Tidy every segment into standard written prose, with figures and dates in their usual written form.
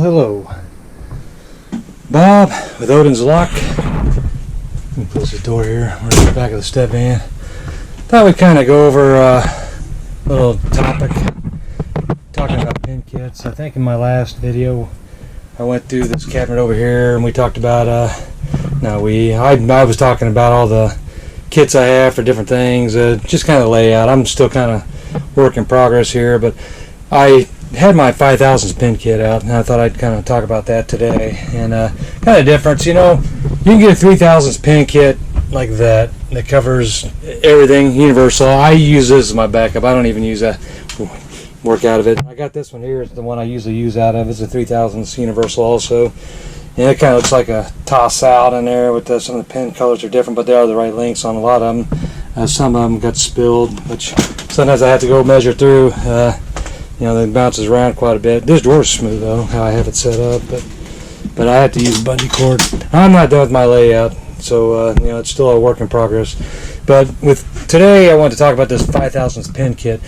hello. Bob with Odin's Lock. Let me close the door here. We're at the back of the step van. Thought we'd kind of go over a little topic talking about pin kits. I think in my last video I went through this cabinet over here and we talked about I was talking about all the kits I have for different things, just kind of layout. I'm still kind of work in progress here, but I had my 5000s pin kit out and I thought I'd kind of talk about that today. And kind of difference, you know, you can get a 3000s pin kit like that covers everything, universal. I use this as my backup. I don't even use that work out of it. I got this one here. It's the one I usually use out of. It's a 3000s universal also. And it kind of looks like a toss out in there with some of the pin colors are different, but they are the right lengths on a lot of them. Some of them got spilled, which sometimes I have to go measure through. You know, it bounces around quite a bit. This drawer's smooth though, how I have it set up, but I have to use a bungee cord. I'm not done with my layout, so you know, it's still a work in progress. But with today, I want to talk about this 5000s pin kit.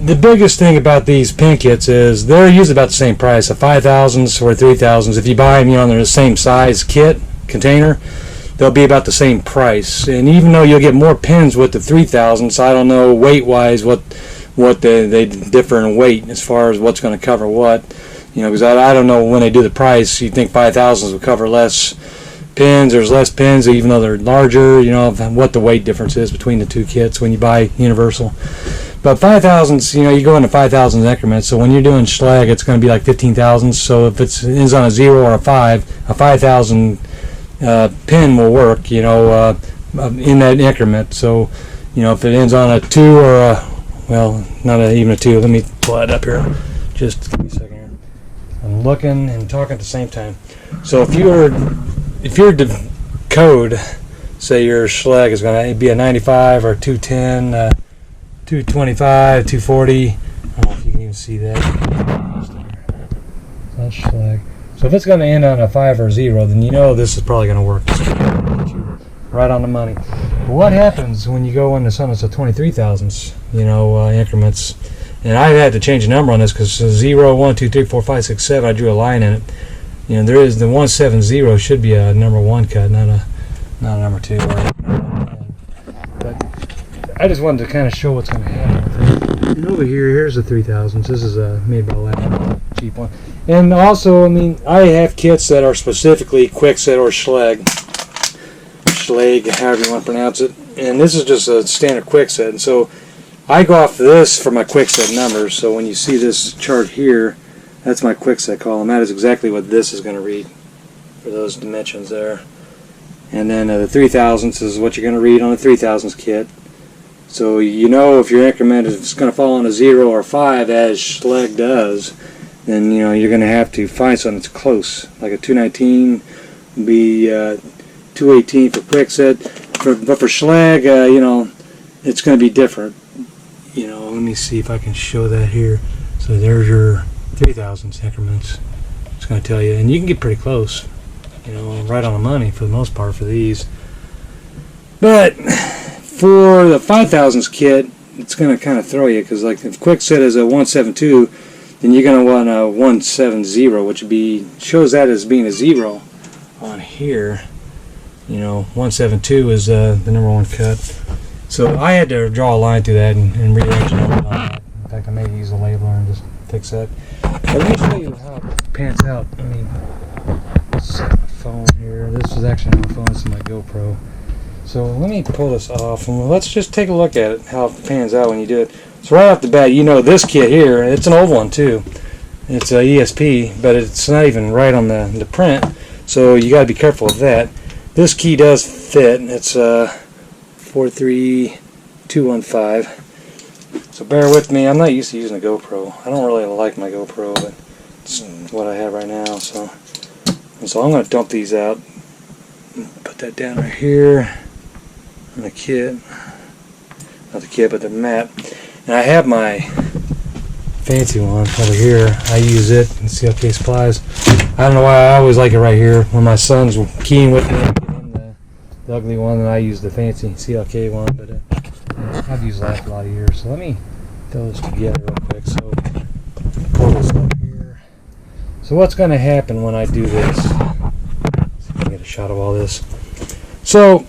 The biggest thing about these pin kits is they're usually about the same price. A 5000s or 3000s, if you buy them, you know, they're the same size kit container, they'll be about the same price. And even though you'll get more pins with the 3000s, I don't know weight-wise what they differ in weight as far as what's going to cover what, you know, because I don't know when they do the price. You think 5000s will cover less pins. There's less pins even though they're larger, you know, what the weight difference is between the two kits when you buy universal. But 5000s, you know, you go into 5000s increments, so when you're doing Schlag, it's going to be like 15,000s. So if it ends on a 0 or a 5, a 5000 pin will work, you know, in that increment. So, you know, if it ends on a 2 or a, well, not even a 2. Let me pull that up here. Just give me a second here. I'm looking and talking at the same time. So if your code, say your Schlag is going to be a 95 or 210, 225, 240. I don't know if you can even see that. That's Schlag. So if it's going to end on a 5 or 0, then you know this is probably going to work. Right on the money. But what happens when you go into something that's a 23,000s, you know, increments? And I had to change the number on this because 0, 1, 2, 3, 4, 5, 6, 7, I drew a line in it. You know, there is the 170 should be a number 1 cut, not a number 2. But I just wanted to kind of show what's going to happen. And over here, here's the 3000s. This is made by Locksmith, cheap one. And also, I mean, I have kits that are specifically Quickset or Schlag, however you want to pronounce it. And this is just a standard Quickset. And so I go off this for my Quickset numbers. So when you see this chart here, that's my Quickset column. That is exactly what this is going to read for those dimensions there. And then the 3000s is what you're going to read on a 3000s kit. So you know if your increment is going to fall on a 0 or 5 as Schlag does, then you know you're going to have to find something that's close. Like a 219 would be 218 for Quickset. But for Schlag, you know, it's going to be different. You know, let me see if I can show that here. So there's your 3000s increments. It's going to tell you, and you can get pretty close. You know, right on the money for the most part for these. But for the 5000s kit, it's going to kind of throw you because, like, if Quickset is a 172, then you're going to want a 170, which would be shows that as being a 0 on here. You know, 172 is the number 1 cut. So I had to draw a line through that and rearrange it on that. In fact, I may use a labeler and just fix that. But let me show you how it pans out. I mean, set my phone here. This is actually my phone. This is my GoPro. So let me pull this off and let's just take a look at it, how it pans out when you do it. So right off the bat, you know this kit here, it's an old one too. It's a ESP, but it's not even right on the print. So you got to be careful with that. This key does fit. It's 43215. So bear with me. I'm not used to using a GoPro. I don't really like my GoPro, but it's what I have right now. So I'm going to dump these out. Put that down right here on the kit. Not the kit, but the mat. And I have my fancy one over here. I use it in CLK Supplies. I don't know why I always like it right here. When my son's keying with me, I get him the ugly one, and I use the fancy CLK one. But I've used that for a lot of years. So let me throw this together real quick. So pull this up here. So what's going to happen when I do this? Let's see if I can get a shot of all this. So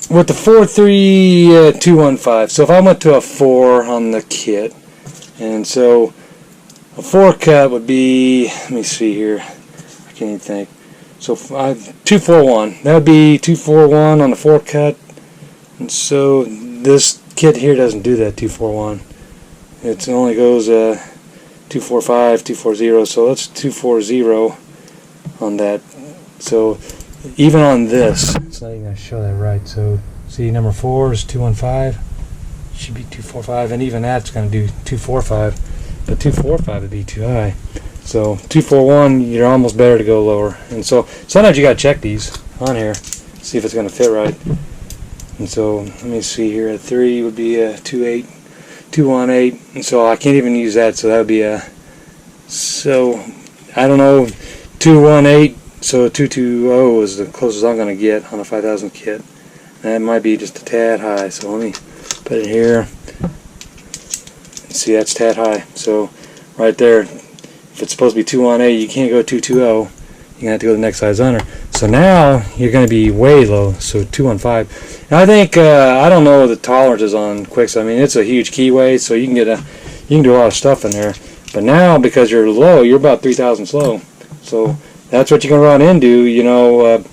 with the 43215, so if I went to a 4 on the kit, and so a 4 cut would be, let me see here, I can't even think. So 241, that would be 241 on the 4 cut, and so this kit here doesn't do that 241. It only goes 245, 240, so that's 240 on that. So even on this, it's not even going to show that right. So see, number 4 is 215, should be 245, and even that's going to do 245, but 245 would be too high. So 241, you're almost better to go lower. And so sometimes you got to check these on here, see if it's going to fit right. And so let me see here, a 3 would be a 28, 218, and so I can't even use that, so that would be a, so I don't know, 218, so 220 is the closest I'm going to get on a 5000 kit. That might be just a tad high, so let me put it here. See, that's tad high, so right there, if it's supposed to be 218, you can't go 220, you're going to have to go the next size under. So now you're going to be way low, so 215. And I think, I don't know the tolerances on quicks. I mean, it's a huge keyway, so you can do a lot of stuff in there. But now, because you're low, you're about 3,000 low. So that's what you're going to run into, you know.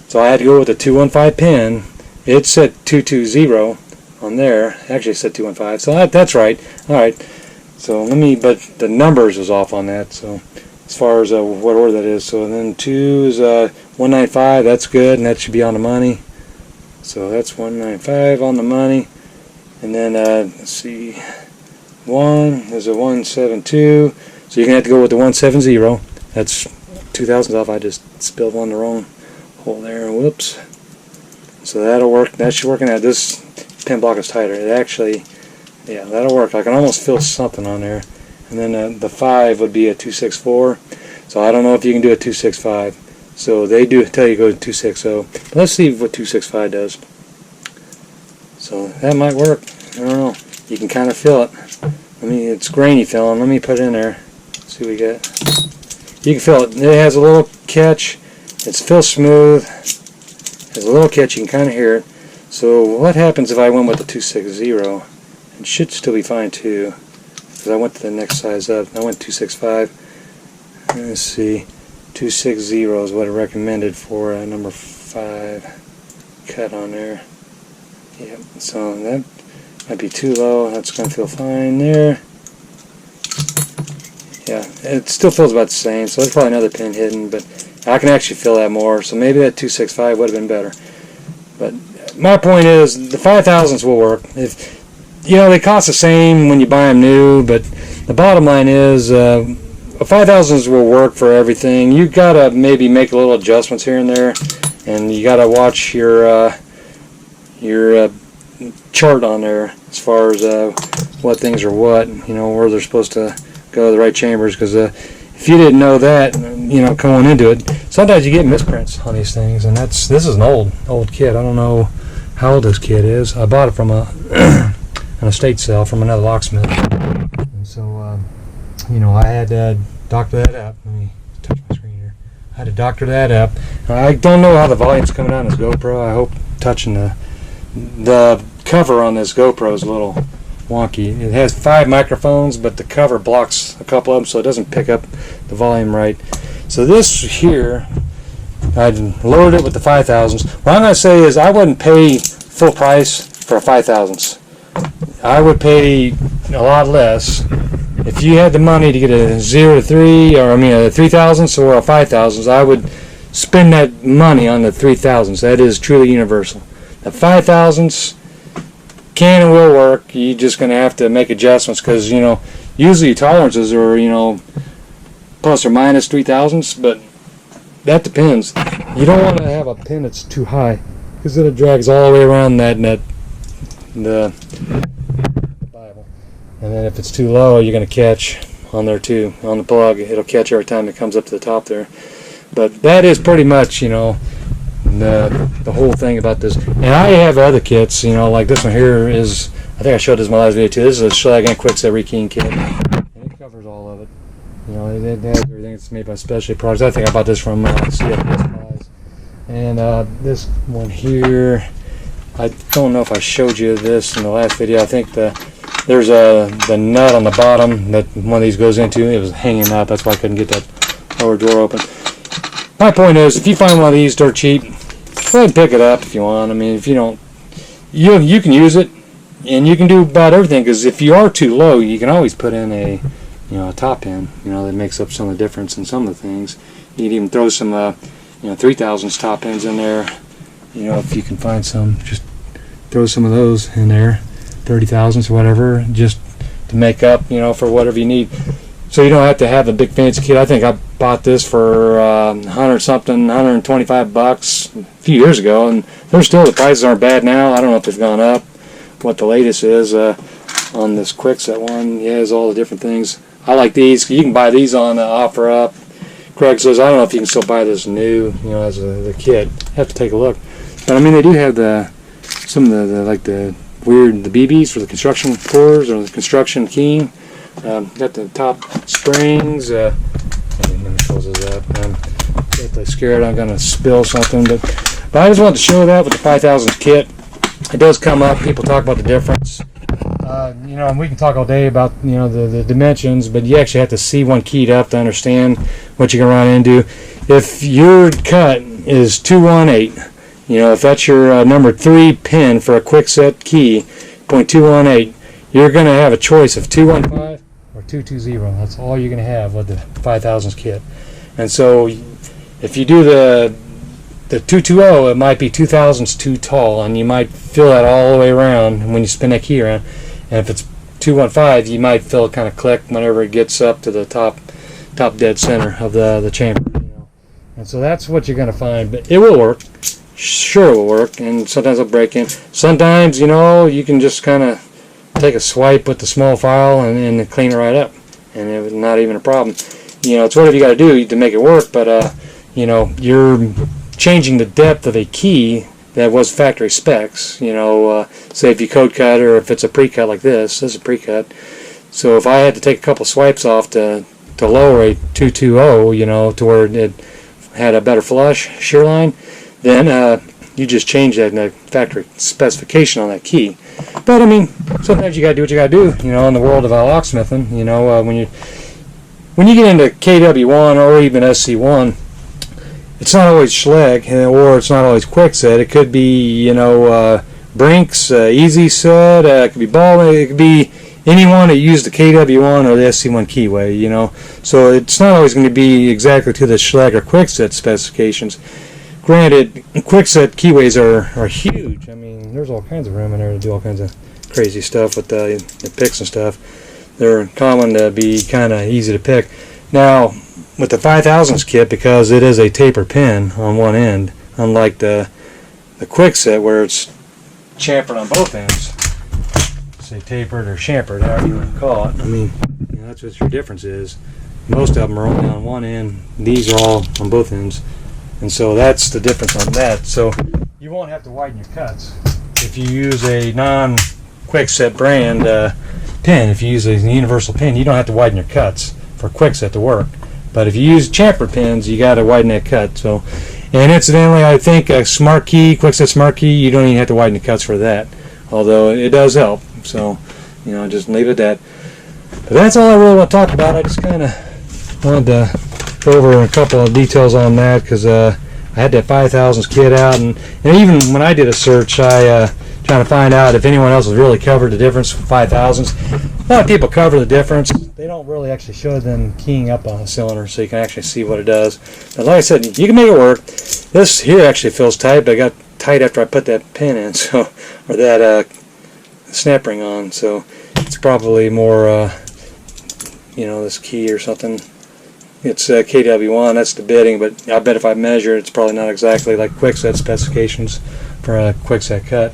So I had to go with the 215 pin. It said 220 on there. Actually, it said 215, so that's right. All right. So let me, but the numbers was off on that, so as far as what order that is. So then 2 is 195, that's good, and that should be on the money. So that's 195 on the money. And then let's see, 1 is a 172, so you're gonna have to go with the 170. That's 2,000 off. I just spilled one in the wrong hole there. Whoops. So that'll work. That should work. In that. This pin block is tighter. It actually, yeah, that'll work. I can almost feel something on there. And then the 5 would be a 264. So I don't know if you can do a 265. So they do tell you to go to 260. But let's see what 265 does. So that might work. I don't know. You can kind of feel it. It's grainy feeling. Let me put it in there. See what we get. You can feel it. It has a little catch. It feels smooth. It has a little catch. You can kind of hear it. So what happens if I went with the 260? It should still be fine too, because I went to the next size up. I went 265. Let's see, 260 is what I recommended for number 5 cut on there. Yep. So that might be too low. That's going to feel fine there. Yeah, it still feels about the same. So there's probably another pin hidden, but I can actually feel that more. So maybe that 265 would have been better. But my point is, the 5000s will work. If you know, they cost the same when you buy them new, but the bottom line is, 5000s will work for everything. You gotta maybe make little adjustments here and there, and you gotta watch your chart on there as far as what things are what, you know, where they're supposed to go to the right chambers. Because if you didn't know that, you know, going into it, sometimes you get misprints on these things, and this is an old kit. I don't know how old this kit is. I bought it from an estate sale from another locksmith, and so you know, I had to doctor that up. Let me touch my screen here. I had to doctor that up. I don't know how the volume's coming on this GoPro. I hope touching the cover on this GoPro is a little wonky. It has 5 microphones, but the cover blocks a couple of them, so it doesn't pick up the volume right. So this here, I loaded it with the 5000s. What I'm going to say is, I wouldn't pay full price for a 5000s. I would pay a lot less if you had the money to get a 0 to 3, or I mean a 3000s or a 5000s. I would spend that money on the 3000s. That is truly universal. The 5000s can and will work. You're just going to have to make adjustments, because, you know, usually tolerances are, you know, plus or minus 3000s, but that depends. You don't want to have a pin that's too high, because then it drags all the way around the Bible. And then if it's too low, you're going to catch on there too, on the plug. It'll catch every time it comes up to the top there. But that is pretty much, you know, the whole thing about this. And I have other kits, you know, like this one here is, I think I showed this in my last video too. This is a Schlag and Quicks Every Keen kit, and it covers all of it. You know, it has everything. It's made by specialty products. I think I bought this from CFP Supplies. And this one here, I don't know if I showed you this in the last video. I think there's the nut on the bottom that one of these goes into. It was hanging out. That's why I couldn't get that lower door open. My point is, if you find one of these dirt cheap, go ahead and pick it up if you want. I mean, if you don't, you can use it, and you can do about everything. Because if you are too low, you can always put in a top pin. You know, that makes up some of the difference in some of the things. You can even throw some 3000s top pins in there. You know, if you can find some, just throw some of those in there, 30,000s or whatever, just to make up, for whatever you need. So you don't have to have a big fancy kit. I think I bought this for $125 a few years ago, and the prices aren't bad now. I don't know if they've gone up, what the latest is on this Kwikset one. Yeah, it's all the different things. I like these. You can buy these on OfferUp, Craigslist. I don't know if you can still buy this new, as the kit. Have to take a look. But I mean, they do have some of the weird BBs for the construction cores or the construction keying. Got the top springs. Let me close this up. Get scared I'm gonna spill something, but I just wanted to show that with the 5000 kit. It does come up. People talk about the difference. And we can talk all day about the dimensions, but you actually have to see one keyed up to understand what you're gonna run into. If your cut is 218, if that's your number 3 pin for a Kwikset key, .218, you're going to have a choice of 215 or 220. That's all you're going to have with the 5000s kit. And so if you do the 220, it might be 2000s too tall, and you might feel that all the way around when you spin that key around. And if it's 215, you might feel it kind of click whenever it gets up to the top dead center of the chamber. And so that's what you're going to find. But it will work. Sure, it will work. And sometimes it'll break in. Sometimes, you can just kind of take a swipe with the small file and clean it right up. And it's not even a problem. It's whatever you got to do to make it work. But, you're changing the depth of a key that was factory specs. Say if you code cut or if it's a pre-cut like this is a pre-cut. So if I had to take a couple swipes off to lower a 220, to where it had a better flush shear line, then you just change that in the factory specification on that key. But I mean, sometimes you gotta do what you gotta do. In the world of locksmithing, when you get into KW1 or even SC1, it's not always Schlage or it's not always Kwikset. It could be Brinks, Easy Set. It could be Ball. It could be anyone that used the KW1 or the SC1 keyway. So it's not always going to be exactly to the Schlage or Kwikset specifications. Granted, Kwikset keyways are huge. I mean, there's all kinds of room in there to do all kinds of crazy stuff with the picks and stuff. They're common to be kind of easy to pick. Now, with the 5000s kit, because it is a taper pin on one end, unlike the Kwikset where it's chamfered on both ends, say tapered or chamfered, however you want to call it. I mean, that's what your difference is. Most of them are only on one end. These are all on both ends. And so that's the difference on that. So you won't have to widen your cuts if you use a non-Kwikset brand pin. If you use a universal pin, you don't have to widen your cuts for Kwikset to work. But if you use chamfer pins, you got to widen that cut. So, and incidentally, I think a smart key, Kwikset smart key, you don't even have to widen the cuts for that. Although it does help. So, just leave it at that. But that's all I really want to talk about. I just kind of wanted to go over a couple of details on that because I had that 5000s kit out, and even when I did a search, I trying to find out if anyone else has really covered the difference for 5000s. A lot of people cover the difference. They don't really actually show them keying up on a cylinder so you can actually see what it does. But like I said, you can make it work. This here actually feels tight, but it got tight after I put that pin in, so or that snap ring on. So it's probably more this key or something. It's KW1, that's the bitting, but I bet if I measure it's probably not exactly like Kwikset specifications for a Kwikset cut.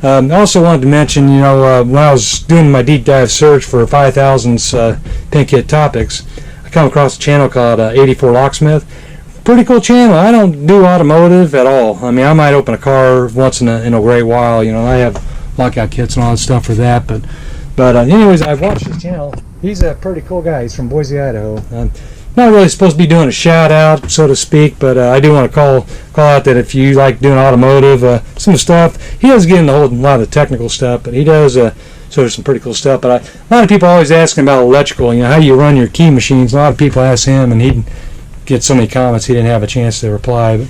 I also wanted to mention, when I was doing my deep dive search for 5000's pin kit topics, I come across a channel called 84 Locksmith. Pretty cool channel. I don't do automotive at all. I mean, I might open a car once in a great while. I have lockout kits and all that stuff for that, but But anyways, I've watched his channel. He's a pretty cool guy. He's from Boise, Idaho. Not really supposed to be doing a shout out, so to speak, but I do want to call out that if you like doing automotive, some stuff, he doesn't get into a lot of the technical stuff, but he does sort of some pretty cool stuff. But a lot of people always asking about electrical, how do you run your key machines? A lot of people ask him, and he'd get so many comments he didn't have a chance to reply.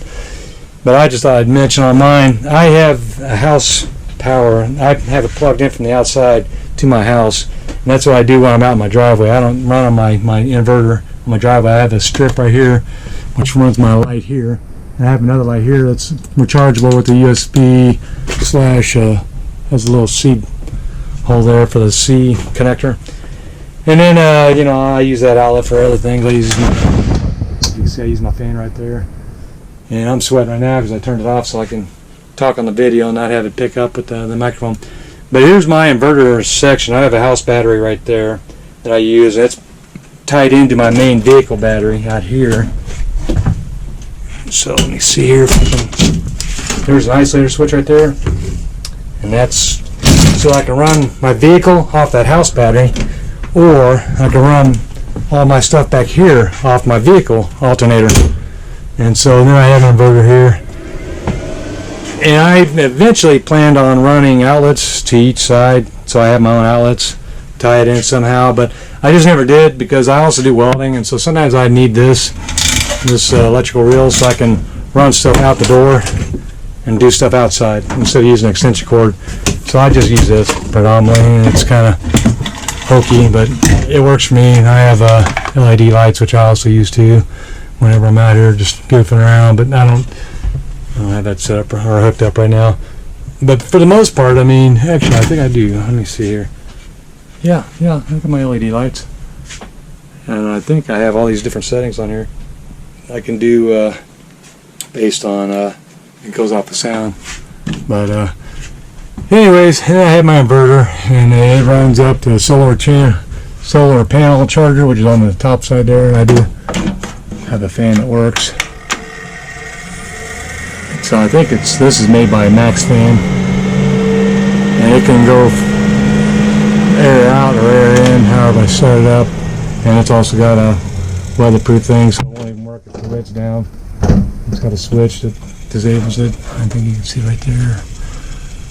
But I just thought I'd mention on mine, I have a house power. I have it plugged in from the outside to my house, and that's what I do when I'm out in my driveway. I don't run on my inverter on my driveway. I have a strip right here which runs my light here, and I have another light here that's rechargeable with the USB slash has a little C hole there for the C connector. And then I use that outlet for other things. You can see I use my fan right there, and I'm sweating right now because I turned it off so I can talk on the video and not have it pick up with the microphone. But here's my inverter section. I have a house battery right there that I use. That's tied into my main vehicle battery out here. So let me see here. There's an isolator switch right there, and that's so I can run my vehicle off that house battery, or I can run all my stuff back here off my vehicle alternator. And so then I have an inverter here. And I eventually planned on running outlets to each side, so I have my own outlets, tie it in somehow, but I just never did because I also do welding, and so sometimes I need this electrical reel so I can run stuff out the door and do stuff outside instead of using an extension cord. So I just use this predominantly, and it's kind of hokey, but it works for me. I have LED lights, which I also use too whenever I'm out here just goofing around, but I don't have that set up or hooked up right now. But for the most part, actually I think I do. Let me see here. Yeah, look at my LED lights. And I think I have all these different settings on here. I can do based on it goes off the sound. But anyways, I have my inverter, and it runs up to a solar panel charger, which is on the top side there, and I do have a fan that works. So I think this is made by a Max fan, and it can go air out or air in, however I set it up. And it's also got a weatherproof thing, so it won't even work if the lid's down. It's got a switch that disables it. I think you can see right there.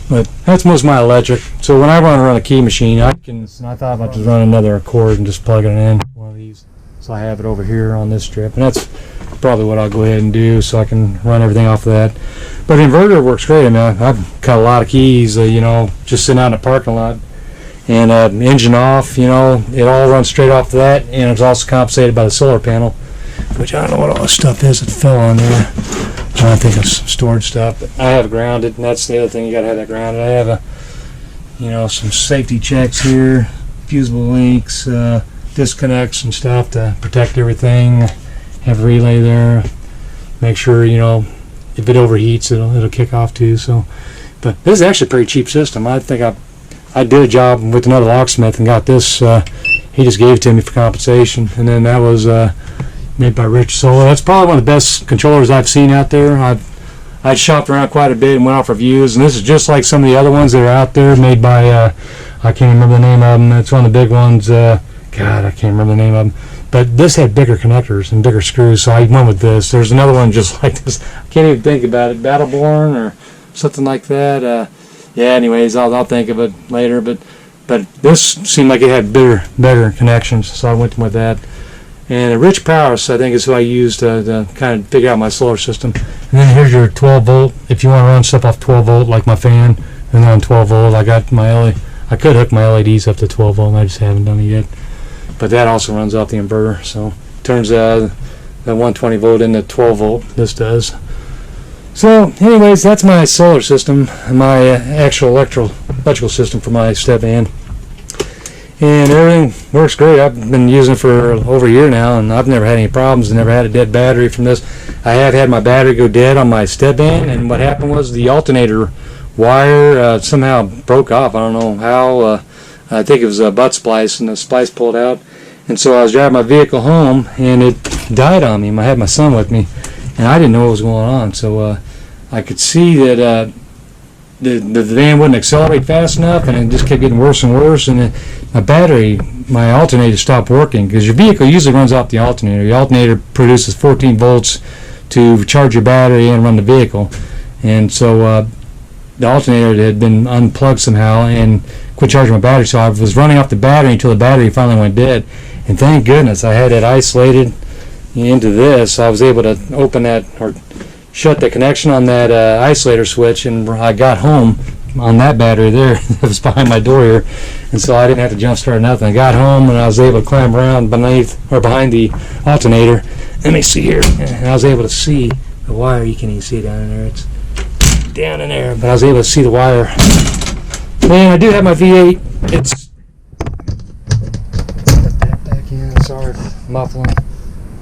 But that's most of my electric. So when I want to run a key machine, I thought about just running another cord and just plugging it in one of these. So I have it over here on this strip, and that's probably what I'll go ahead and do so I can run everything off of that. But the inverter works great. I've got a lot of keys, just sitting out in the parking lot. And engine off, it all runs straight off of that, and it's also compensated by the solar panel, which I don't know what all this stuff is that fell on there. I think it's storage stuff. But I have it grounded, and that's the other thing, you gotta have that grounded. I have some safety checks here, fusible links, disconnects and stuff to protect everything. Have a relay there. Make sure, if it overheats, it'll kick off too. So, but this is actually a pretty cheap system. I think I did a job with another locksmith and got this. He just gave it to me for compensation, and then that was made by Rich Solar. That's probably one of the best controllers I've seen out there. I've shopped around quite a bit and went off reviews, and this is just like some of the other ones that are out there, made by I can't remember the name of them. It's one of the big ones. God, I can't remember the name of them. But this had bigger connectors and bigger screws, so I went with this. There's another one just like this. I can't even think about it. Battleborn or something like that. Yeah, anyways, I'll think of it later, but this seemed like it had better connections, so I went with that. And Rich Powers, I think, is who I used to kind of figure out my solar system. And then here's your 12 volt. If you want to run stuff off 12 volt, like my fan, and on 12 volt, I got my I could hook my LEDs up to 12 volt, and I just haven't done it yet. But that also runs off the inverter, so turns the 120 volt into 12 volt. This does. So, anyways, that's my solar system, my actual electrical system for my step van. And everything works great. I've been using it for over a year now, and I've never had any problems. Never had a dead battery from this. I have had my battery go dead on my step van, and what happened was the alternator wire somehow broke off. I don't know how. I think it was a butt splice, and the splice pulled out. And so I was driving my vehicle home, and it died on me. I had my son with me, and I didn't know what was going on. So I could see that the van wouldn't accelerate fast enough, and it just kept getting worse and worse. And then my battery, my alternator stopped working, because your vehicle usually runs off the alternator. Your alternator produces 14 volts to charge your battery and run the vehicle. And so the alternator had been unplugged somehow and quit charging my battery. So I was running off the battery until the battery finally went dead. And thank goodness I had it isolated into this. I was able to open that or shut the connection on that isolator switch, and I got home on that battery there that was behind my door here, and so I didn't have to jump start nothing. I got home and I was able to climb around beneath or behind the alternator. Let me see here, and I was able to see the wire. You can't even see it down in there. It's down in there, but I was able to see the wire. And I do have my V8. It's put that back in. Sorry, muffling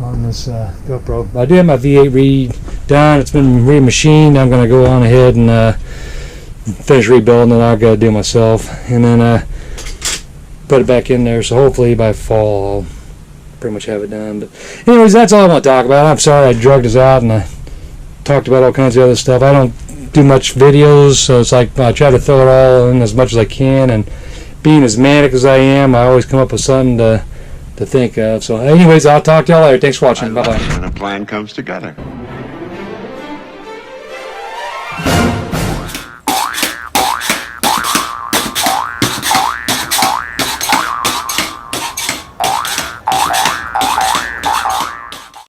on this GoPro. I do have my V8 redone. It's been remachined. I'm going to go on ahead and finish rebuilding it. I've got to do it myself, and then put it back in there. So hopefully by fall I'll pretty much have it done. But anyways, that's all I want to talk about. I'm sorry I drugged us out and I talked about all kinds of other stuff. I don't do much videos, so it's like I try to throw it all in as much as I can, and being as manic as I am, I always come up with something to think of. So anyways, I'll talk to y'all later. Thanks for watching. Bye bye. When a plan comes together.